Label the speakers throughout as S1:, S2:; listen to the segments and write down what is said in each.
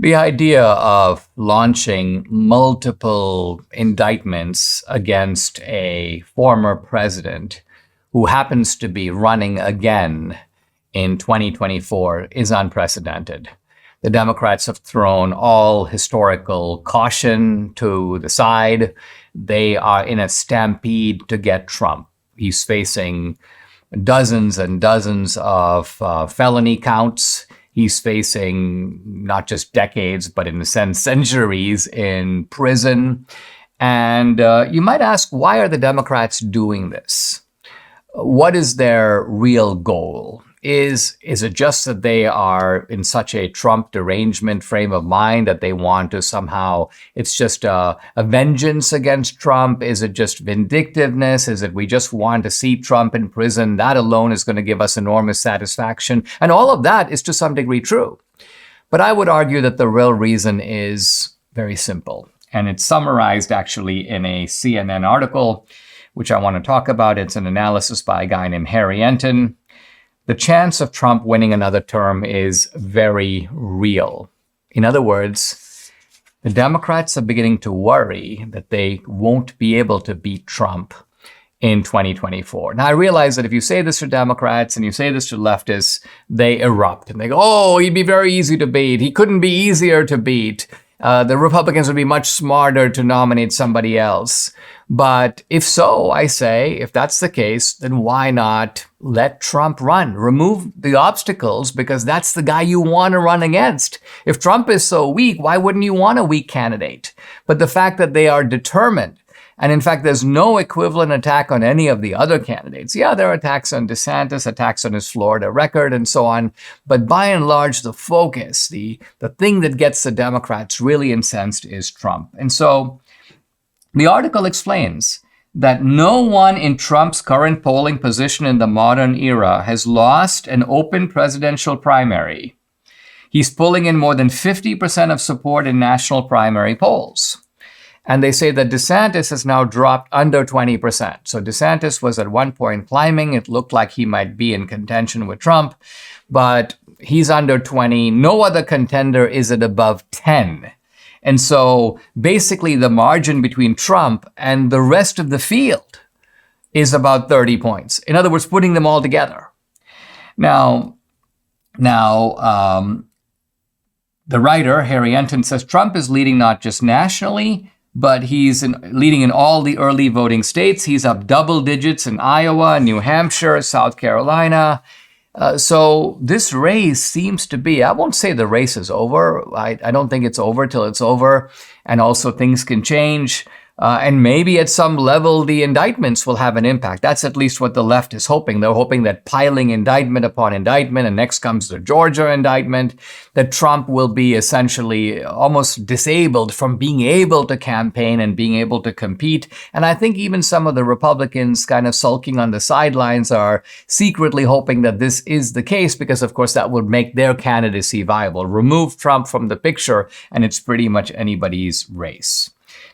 S1: The idea of launching multiple indictments against a former president who happens to be running again in 2024 is unprecedented. The Democrats have thrown all historical caution to the side. They are in a stampede to get Trump. He's facing dozens and dozens of felony counts. He's facing not just decades, but in a sense, centuries in prison. And you might ask, why are the Democrats doing this? What is their real goal? Is it just that they are in such a Trump derangement frame of mind that they want to somehow, it's just a vengeance against Trump? Is it just vindictiveness? Is it we just want to see Trump in prison? That alone is going to give us enormous satisfaction. And all of that is to some degree true. But I would argue that the real reason is very simple. And it's summarized actually in a CNN article, which I want to talk about. It's an analysis by a guy named Harry Enton. The chance of Trump winning another term is very real. In other words, the Democrats are beginning to worry that they won't be able to beat Trump in 2024. Now, I realize that if you say this to Democrats and you say this to leftists, they erupt and they go, oh, he'd be very easy to beat. He couldn't be easier to beat. The Republicans would be much smarter to nominate somebody else. But if so, I say, if that's the case, then why not let Trump run? Remove the obstacles, because that's the guy you want to run against. If Trump is so weak, why wouldn't you want a weak candidate? But the fact that they are determined, and in fact, there's no equivalent attack on any of the other candidates. Yeah, there are attacks on DeSantis, attacks on his Florida record, and so on. But by and large, the focus, the thing that gets the Democrats really incensed is Trump. And so the article explains that no one in Trump's current polling position in the modern era has lost an open presidential primary. He's pulling in more than 50% of support in national primary polls. And they say that DeSantis has now dropped under 20%. So DeSantis was at one point climbing. It looked like he might be in contention with Trump, but he's under 20. No other contender is at above 10. And so basically the margin between Trump and the rest of the field is about 30 points. In other words, putting them all together. Now, the writer, Harry Enton, says Trump is leading not just nationally, but he's leading in all the early voting states. He's up double digits in Iowa, New Hampshire, South Carolina. So this race seems to be, I won't say the race is over. I don't think it's over till it's over. And also things can change. And maybe at some level, the indictments will have an impact. That's at least what the left is hoping. They're hoping that piling indictment upon indictment, and next comes the Georgia indictment, that Trump will be essentially almost disabled from being able to campaign and being able to compete. And I think even some of the Republicans kind of sulking on the sidelines are secretly hoping that this is the case, because of course that would make their candidacy viable. Remove Trump from the picture and it's pretty much anybody's race.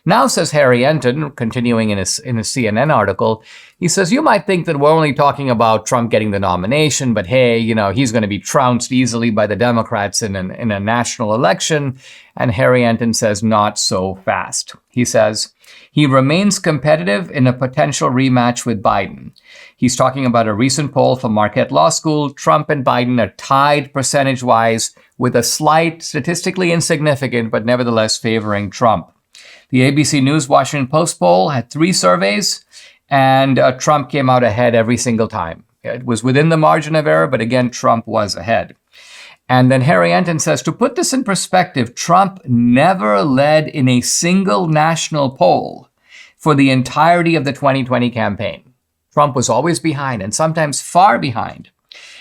S1: Now, says Harry Enton, continuing in a CNN article, he says, you might think that we're only talking about Trump getting the nomination, but hey, he's going to be trounced easily by the Democrats in a national election. And Harry Enton says, not so fast. He says, he remains competitive in a potential rematch with Biden. He's talking about a recent poll from Marquette Law School. Trump and Biden are tied percentage-wise, with a slight, statistically insignificant, but nevertheless favoring Trump. The ABC News Washington Post poll had 3 surveys, and Trump came out ahead every single time. It was within the margin of error, but again, Trump was ahead. And then Harry Enton says, to put this in perspective, Trump never led in a single national poll for the entirety of the 2020 campaign. Trump was always behind, and sometimes far behind.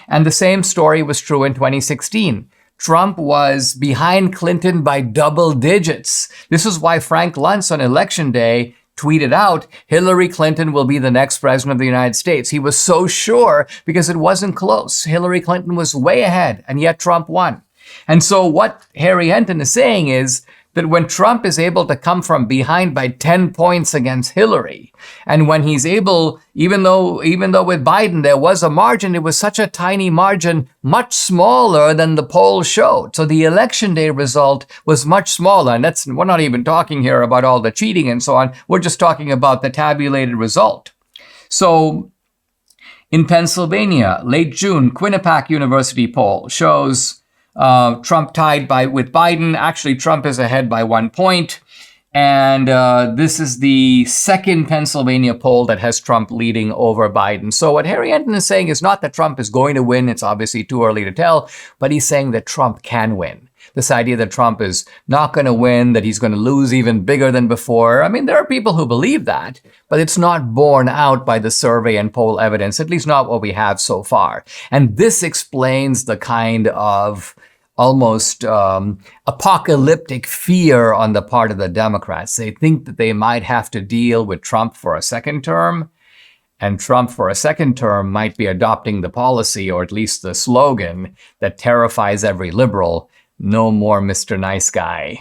S1: And the same story was true in 2016. Trump was behind Clinton by double digits. This is why Frank Luntz on Election Day tweeted out, Hillary Clinton will be the next president of the United States. He was so sure because it wasn't close. Hillary Clinton was way ahead, and yet Trump won. And so what Harry Henton is saying is that when Trump is able to come from behind by 10 points against Hillary, and when he's able, even though with Biden there was a margin, it was such a tiny margin, much smaller than the polls showed. So the election day result was much smaller. And we're not even talking here about all the cheating and so on. We're just talking about the tabulated result. So in Pennsylvania, late June, Quinnipiac University poll shows Trump tied with Biden. Actually, Trump is ahead by 1 point. And this is the second Pennsylvania poll that has Trump leading over Biden. So what Harry Henton is saying is not that Trump is going to win. It's obviously too early to tell. But he's saying that Trump can win. This idea that Trump is not going to win, that he's going to lose even bigger than before. I mean, there are people who believe that, but it's not borne out by the survey and poll evidence, at least not what we have so far. And this explains the kind of almost apocalyptic fear on the part of the Democrats. They think that they might have to deal with Trump for a second term, and Trump for a second term might be adopting the policy, or at least the slogan, that terrifies every liberal: no more Mr. Nice Guy.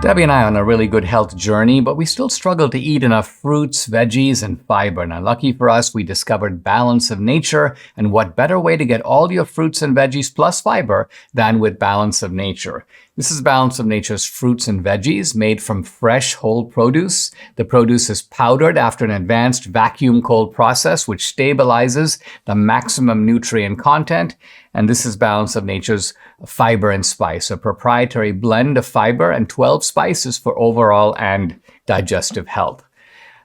S1: Debbie and I are on a really good health journey, but we still struggle to eat enough fruits, veggies, and fiber. Now, lucky for us, we discovered Balance of Nature, and what better way to get all your fruits and veggies plus fiber than with Balance of Nature. This is Balance of Nature's fruits and veggies made from fresh, whole produce. The produce is powdered after an advanced vacuum cold process, which stabilizes the maximum nutrient content. And this is Balance of Nature's Fiber and Spice, a proprietary blend of fiber and 12 spices for overall and digestive health.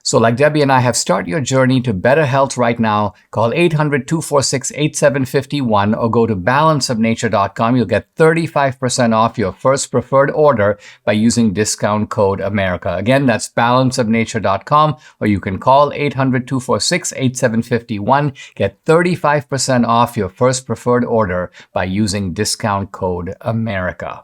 S1: So like Debbie and I have, start your journey to better health right now. Call 800-246-8751 or go to balanceofnature.com. You'll get 35% off your first preferred order by using discount code America. Again, that's balanceofnature.com, or you can call 800-246-8751. Get 35% off your first preferred order by using discount code America.